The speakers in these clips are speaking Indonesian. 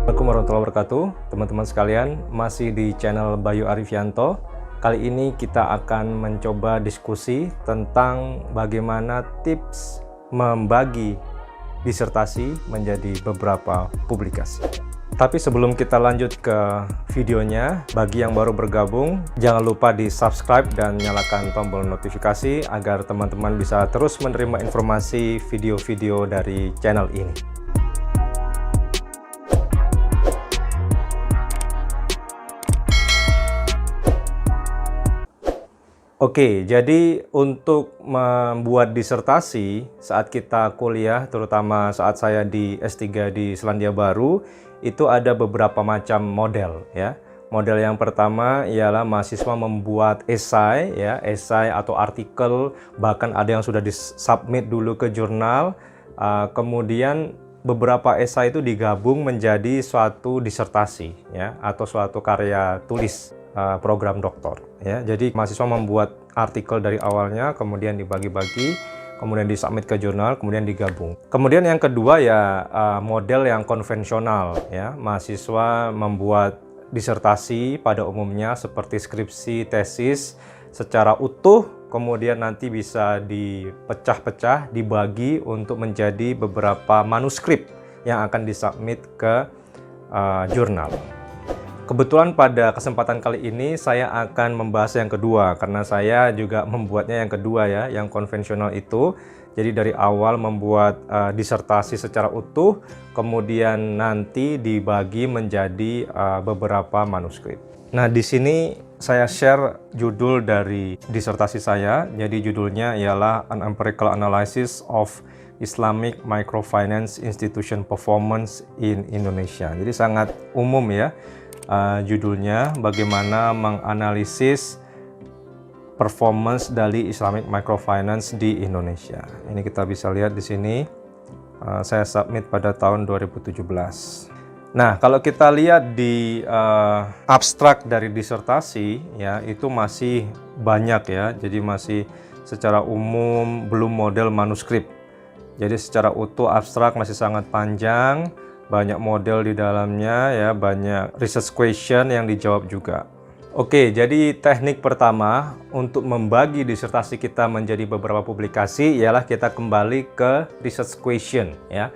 Assalamualaikum warahmatullahi wabarakatuh. Teman-teman sekalian, masih di channel Bayu Arifianto. Kali ini kita akan mencoba diskusi tentang bagaimana tips membagi disertasi menjadi beberapa publikasi. Tapi sebelum kita lanjut ke videonya, bagi yang baru bergabung, jangan lupa di subscribe dan nyalakan tombol notifikasi agar teman-teman bisa terus menerima informasi video-video dari channel ini. Oke, jadi untuk membuat disertasi saat kita kuliah, terutama saat saya di S3 di Selandia Baru, itu ada beberapa macam model ya. Model yang pertama ialah mahasiswa membuat esai ya, esai atau artikel, bahkan ada yang sudah disubmit dulu ke jurnal. Kemudian beberapa esai itu digabung menjadi suatu disertasi ya, atau suatu karya tulis program doktor ya. Jadi mahasiswa membuat artikel dari awalnya, kemudian dibagi-bagi, kemudian disubmit ke jurnal, kemudian digabung. Kemudian yang kedua ya model yang konvensional ya. Mahasiswa membuat disertasi pada umumnya seperti skripsi, tesis secara utuh, kemudian nanti bisa dipecah-pecah, dibagi untuk menjadi beberapa manuskrip yang akan disubmit ke jurnal. Kebetulan pada kesempatan kali ini saya akan membahas yang kedua, karena saya juga membuatnya yang kedua ya, yang konvensional itu. Jadi dari awal membuat disertasi secara utuh, kemudian nanti dibagi menjadi beberapa manuskrip. Nah, di sini saya share judul dari disertasi saya. Jadi judulnya ialah An Empirical Analysis of Islamic Microfinance Institution Performance in Indonesia. Jadi sangat umum ya. Judulnya bagaimana menganalisis performance dari Islamic Microfinance di Indonesia. Ini kita bisa lihat di sini. Saya submit pada tahun 2017. Nah, kalau kita lihat di abstrak dari disertasi ya, itu masih banyak ya. Jadi masih secara umum, belum model manuskrip. Jadi secara utuh abstrak masih sangat panjang. Banyak model di dalamnya ya, banyak research question yang dijawab juga. Oke, jadi teknik pertama untuk membagi disertasi kita menjadi beberapa publikasi ialah kita kembali ke research question ya.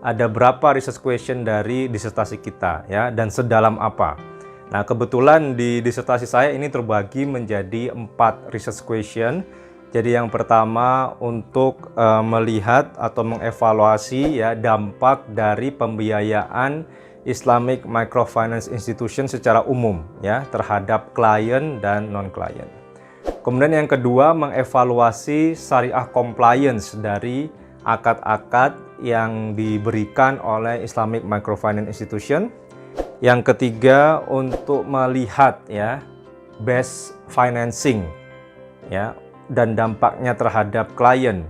Ada berapa research question dari disertasi kita ya, dan sedalam apa. Nah, kebetulan di disertasi saya ini terbagi menjadi 4 research question. Jadi yang pertama untuk melihat atau mengevaluasi ya dampak dari pembiayaan Islamic Microfinance Institution secara umum ya terhadap klien dan non-klien. Kemudian yang kedua mengevaluasi syariah compliance dari akad-akad yang diberikan oleh Islamic Microfinance Institution. Yang ketiga untuk melihat ya best financing ya dan dampaknya terhadap klien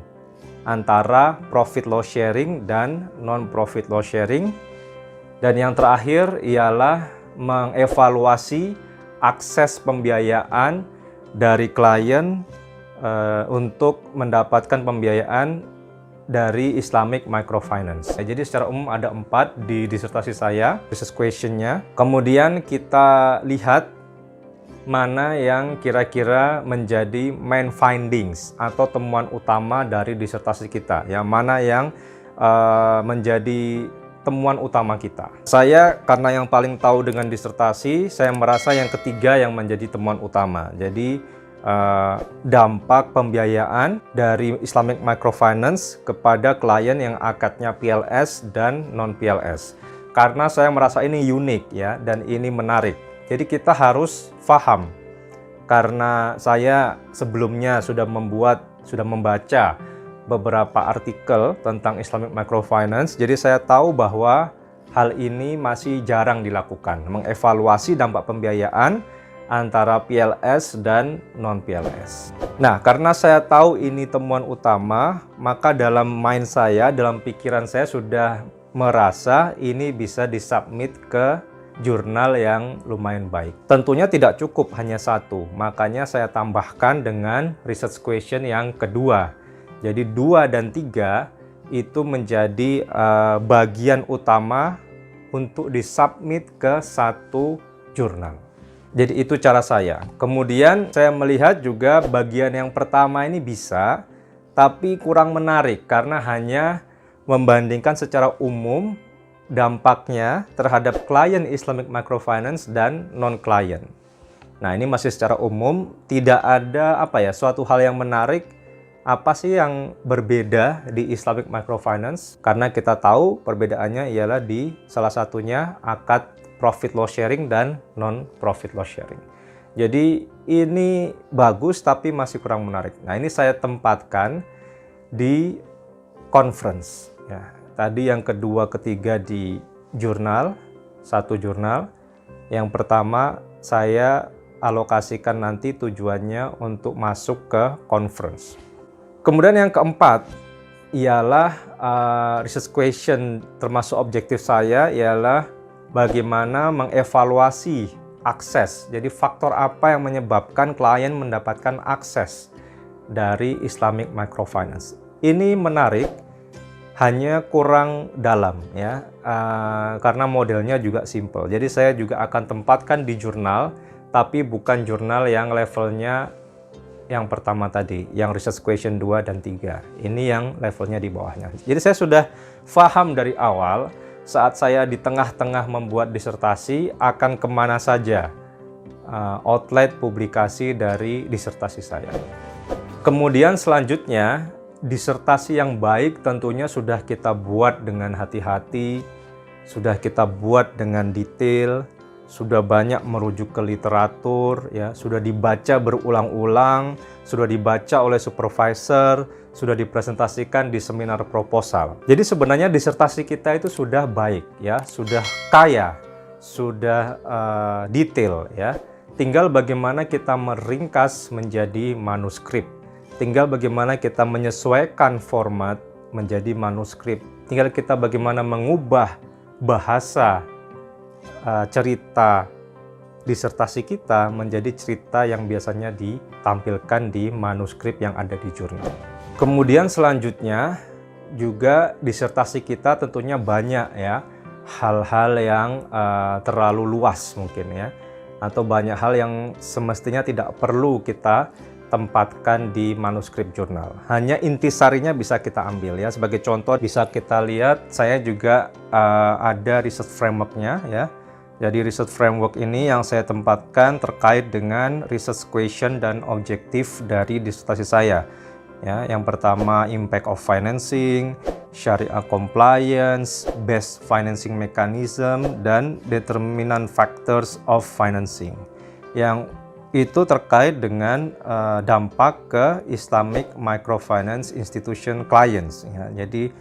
antara profit loss sharing dan non profit loss sharing. Dan yang terakhir ialah mengevaluasi akses pembiayaan dari klien untuk mendapatkan pembiayaan dari Islamic Microfinance. Jadi secara umum ada 4 di disertasi saya, research question-nya. Kemudian kita lihat mana yang kira-kira menjadi main findings atau temuan utama dari disertasi kita ya, mana yang menjadi temuan utama kita. Saya karena yang paling tahu dengan disertasi, saya merasa yang ketiga yang menjadi temuan utama. Jadi dampak pembiayaan dari Islamic Microfinance kepada klien yang akadnya PLS dan non PLS. Karena saya merasa ini unik ya, dan ini menarik. Jadi kita harus paham, karena saya sebelumnya sudah membaca beberapa artikel tentang Islamic Microfinance, jadi saya tahu bahwa hal ini masih jarang dilakukan, mengevaluasi dampak pembiayaan antara PLS dan non-PLS. Nah, karena saya tahu ini temuan utama, maka dalam mind saya, dalam pikiran saya sudah merasa ini bisa disubmit ke jurnal yang lumayan baik. Tentunya tidak cukup hanya satu, makanya saya tambahkan dengan research question yang kedua. Jadi 2 dan 3 itu menjadi bagian utama untuk disubmit ke satu jurnal. Jadi itu cara saya. Kemudian saya melihat juga bagian yang pertama ini bisa, tapi kurang menarik karena hanya membandingkan secara umum dampaknya terhadap klien Islamic Microfinance dan non-klien. Nah, ini masih secara umum, tidak ada suatu hal yang menarik. Apa sih yang berbeda di Islamic Microfinance? Karena kita tahu perbedaannya ialah di salah satunya akad profit loss sharing dan non-profit loss sharing. Jadi ini bagus tapi masih kurang menarik. Nah, ini saya tempatkan di conference. Ya, tadi yang kedua, ketiga di jurnal, satu jurnal. Yang pertama saya alokasikan nanti tujuannya untuk masuk ke conference. Kemudian yang keempat ialah research question, termasuk objektif saya ialah bagaimana mengevaluasi akses. Jadi faktor apa yang menyebabkan klien mendapatkan akses dari Islamic Microfinance. Ini menarik, hanya kurang dalam ya, karena modelnya juga simple. Jadi saya juga akan tempatkan di jurnal, tapi bukan jurnal yang levelnya yang pertama tadi, yang research question 2 dan 3. Ini yang levelnya di bawahnya. Jadi saya sudah paham dari awal, saat saya di tengah-tengah membuat disertasi akan kemana saja outlet publikasi dari disertasi saya. Kemudian selanjutnya, disertasi yang baik tentunya sudah kita buat dengan hati-hati, sudah kita buat dengan detail, sudah banyak merujuk ke literatur, ya, sudah dibaca berulang-ulang, sudah dibaca oleh supervisor, sudah dipresentasikan di seminar proposal. Jadi sebenarnya disertasi kita itu sudah baik, ya, sudah kaya, sudah detail, ya. Tinggal bagaimana kita meringkas menjadi manuskrip. Tinggal bagaimana kita menyesuaikan format menjadi manuskrip. Tinggal kita bagaimana mengubah bahasa cerita disertasi kita menjadi cerita yang biasanya ditampilkan di manuskrip yang ada di jurnal. Kemudian selanjutnya juga disertasi kita tentunya banyak ya hal-hal yang terlalu luas mungkin ya, atau banyak hal yang semestinya tidak perlu kita tempatkan di manuskrip jurnal. Hanya intisarinya bisa kita ambil ya. Sebagai contoh bisa kita lihat, saya juga ada research framework-nya ya. Jadi research framework ini yang saya tempatkan terkait dengan research question dan objektif dari disertasi saya. Ya, yang pertama impact of financing, Syariah compliance, best financing mechanism, dan determinant factors of financing. Yang itu terkait dengan dampak ke Islamic Microfinance Institution clients. Ya. Jadi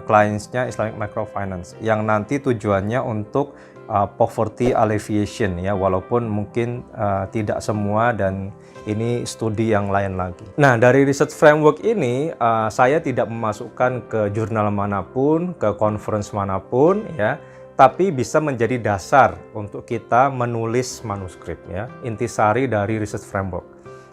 clients-nya Islamic Microfinance yang nanti tujuannya untuk poverty alleviation ya, walaupun mungkin tidak semua dan ini studi yang lain lagi. Nah, dari research framework ini saya tidak memasukkan ke jurnal manapun, ke conference manapun ya, tapi bisa menjadi dasar untuk kita menulis manuskrip ya, intisari dari research framework.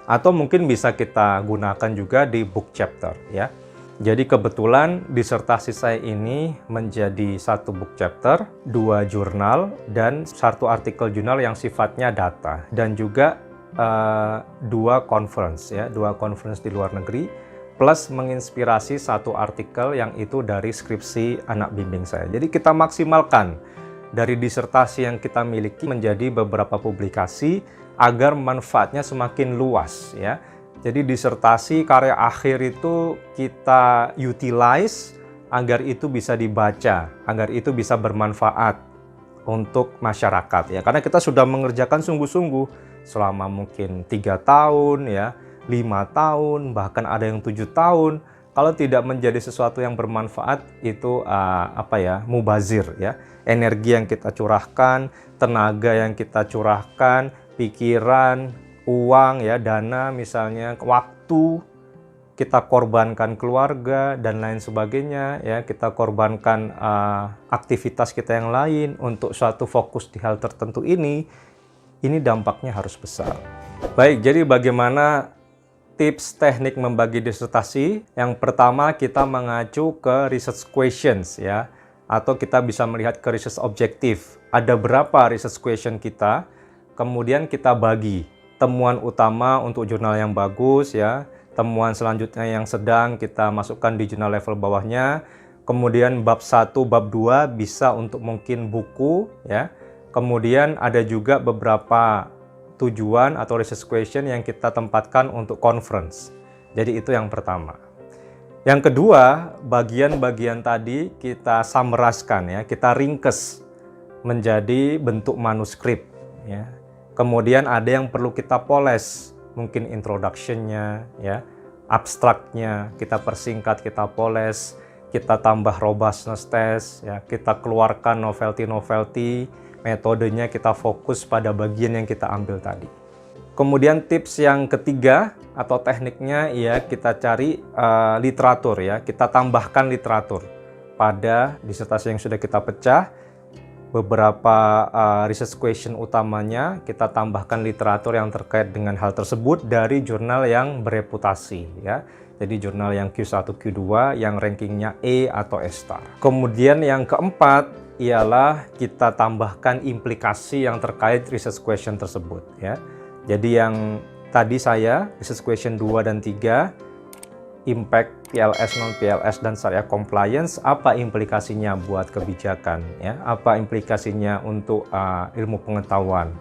Atau mungkin bisa kita gunakan juga di book chapter ya. Jadi kebetulan disertasi saya ini menjadi satu book chapter, 2 jurnal, dan 1 artikel jurnal yang sifatnya data, dan juga 2 conference ya, 2 conference di luar negeri, plus menginspirasi 1 artikel yang itu dari skripsi anak bimbing saya. Jadi kita maksimalkan dari disertasi yang kita miliki menjadi beberapa publikasi agar manfaatnya semakin luas ya. Jadi disertasi karya akhir itu kita utilize agar itu bisa dibaca, agar itu bisa bermanfaat untuk masyarakat ya. Karena kita sudah mengerjakan sungguh-sungguh selama mungkin 3 tahun ya, 5 tahun, bahkan ada yang 7 tahun. Kalau tidak menjadi sesuatu yang bermanfaat itu mubazir ya. Energi yang kita curahkan, tenaga yang kita curahkan, pikiran, uang ya, dana misalnya, waktu kita korbankan, keluarga dan lain sebagainya ya, kita korbankan aktivitas kita yang lain untuk suatu fokus di hal tertentu ini dampaknya harus besar. Baik, jadi bagaimana tips teknik membagi disertasi? Yang pertama kita mengacu ke research questions ya. atau kita bisa melihat ke research objektif. Ada berapa research question kita, kemudian kita bagi temuan utama untuk jurnal yang bagus ya, temuan selanjutnya yang sedang kita masukkan di jurnal level bawahnya, kemudian bab 1, bab 2 bisa untuk mungkin buku ya. Kemudian ada juga beberapa tujuan atau research question yang kita tempatkan untuk conference. Jadi itu yang pertama. Yang kedua, bagian-bagian tadi kita summarizkan ya, kita ringkes menjadi bentuk manuskrip ya. Kemudian ada yang perlu kita poles, mungkin introduction-nya ya, abstraknya kita persingkat, kita poles, kita tambah robustness test ya, kita keluarkan novelty, metodenya kita fokus pada bagian yang kita ambil tadi. Kemudian tips yang ketiga atau tekniknya ya, kita cari literatur ya, kita tambahkan literatur pada disertasi yang sudah kita pecah. Beberapa research question utamanya kita tambahkan literatur yang terkait dengan hal tersebut dari jurnal yang bereputasi ya. Jadi jurnal yang Q1, Q2 yang rankingnya E atau E star. Kemudian yang keempat ialah kita tambahkan implikasi yang terkait research question tersebut ya. Jadi yang tadi saya research question 2 dan 3, impact PLS, non PLS dan syariah compliance, apa implikasinya buat kebijakan ya, apa implikasinya untuk ilmu pengetahuan,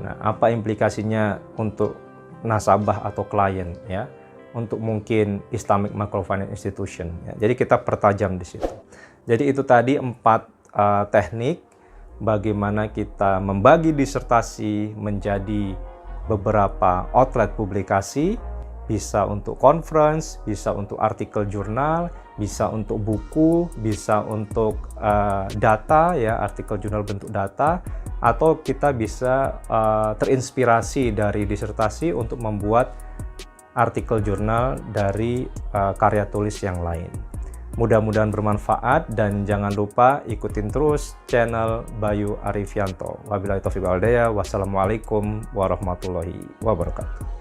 nah apa implikasinya untuk nasabah atau klien ya, untuk mungkin Islamic Microfinance Institution ya. Jadi kita pertajam di situ. Jadi itu tadi 4 teknik bagaimana kita membagi disertasi menjadi beberapa outlet publikasi, bisa untuk conference, bisa untuk artikel jurnal, bisa untuk buku, bisa untuk data ya, artikel jurnal bentuk data, atau kita bisa terinspirasi dari disertasi untuk membuat artikel jurnal dari karya tulis yang lain. Mudah-mudahan bermanfaat dan jangan lupa ikutin terus channel Bayu Arifianto. Wabillahi taufiq wal hidayah. Wassalamualaikum warahmatullahi wabarakatuh.